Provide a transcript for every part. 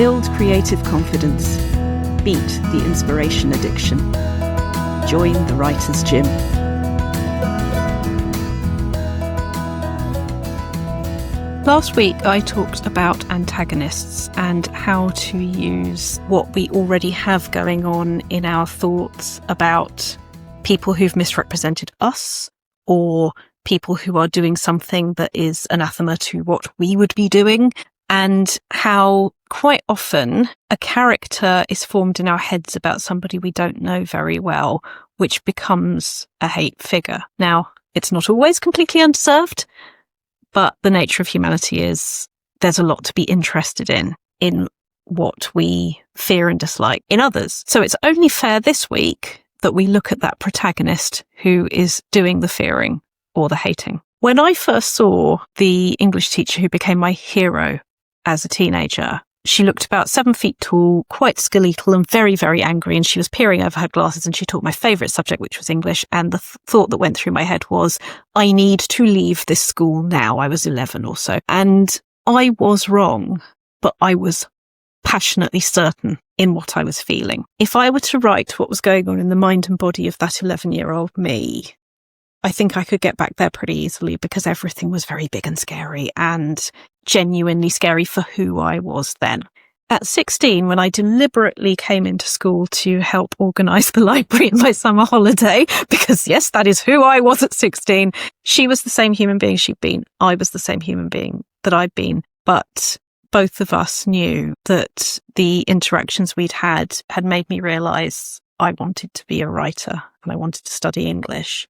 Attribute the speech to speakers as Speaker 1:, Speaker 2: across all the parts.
Speaker 1: Build creative confidence. Beat the inspiration addiction. Join the Writer's Gym.
Speaker 2: Last week, I talked about antagonists and how to use what we already have going on in our thoughts about people who've misrepresented us or people who are doing something that is anathema to what we would be doing, and how quite often a character is formed in our heads about somebody we don't know very well, which becomes a hate figure. Now, it's not always completely undeserved, but the nature of humanity is there's a lot to be interested in what we fear and dislike in others. So it's only fair this week that we look at that protagonist who is doing the fearing or the hating. When I first saw the English teacher who became my hero as a teenager, she looked about 7 feet tall, quite skeletal and very, very angry, and she was peering over her glasses, and she taught my favourite subject, which was English, and the thought that went through my head was, I need to leave this school now. I was 11 or so, and I was wrong, but I was passionately certain in what I was feeling. If I were to write what was going on in the mind and body of that 11-year-old me, I think I could get back there pretty easily, because everything was very big and scary, and genuinely scary for who I was then. At 16, when I deliberately came into school to help organise the library in my summer holiday, because yes, that is who I was at 16, she was the same human being she'd been. I was the same human being that I'd been. But both of us knew that the interactions we'd had made me realise I wanted to be a writer and I wanted to study English.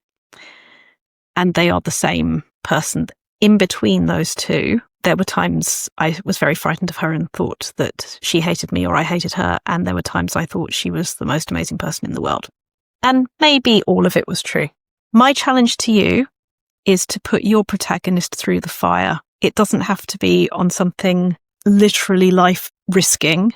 Speaker 2: And they are the same person. In between those two, there were times I was very frightened of her and thought that she hated me or I hated her. And there were times I thought she was the most amazing person in the world. And maybe all of it was true. My challenge to you is to put your protagonist through the fire. It doesn't have to be on something literally life-risking,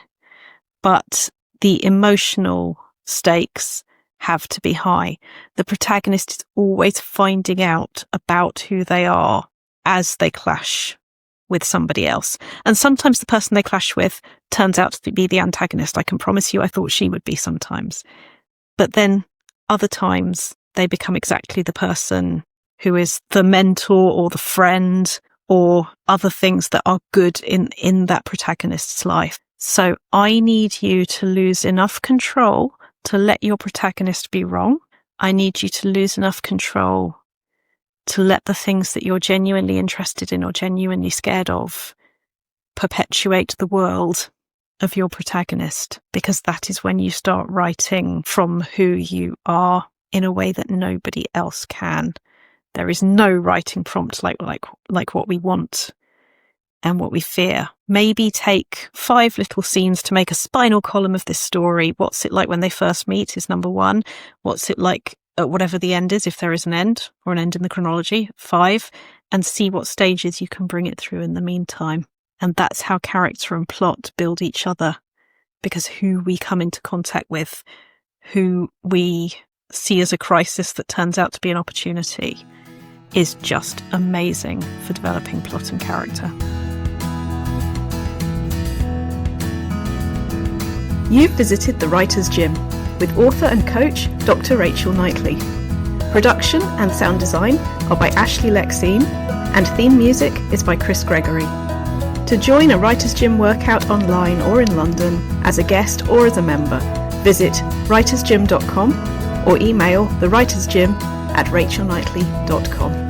Speaker 2: but the emotional stakes have to be high. The protagonist is always finding out about who they are as they clash with somebody else. And sometimes the person they clash with turns out to be the antagonist. I can promise you I thought she would be sometimes. But then other times they become exactly the person who is the mentor or the friend or other things that are good in that protagonist's life. So I need you to lose enough control to let your protagonist be wrong. I need you to lose enough control to let the things that you're genuinely interested in or genuinely scared of perpetuate the world of your protagonist, because that is when you start writing from who you are in a way that nobody else can. There is no writing prompt like what we want and what we fear. Maybe take 5 little scenes to make a spinal column of this story. What's it like when they first meet is number 1. What's it like at whatever the end is, if there is an end or an end in the chronology, 5, and see what stages you can bring it through in the meantime. And that's how character and plot build each other, because who we come into contact with, who we see as a crisis that turns out to be an opportunity, is just amazing for developing plot and character.
Speaker 1: You've visited the Writer's Gym with author and coach Dr Rachel Knightley. Production and sound design are by Ashley Lexine, and theme music is by Chris Gregory. To join a Writer's Gym workout online or in London as a guest or as a member, visit writersgym.com or email thewritersgym@rachelknightley.com.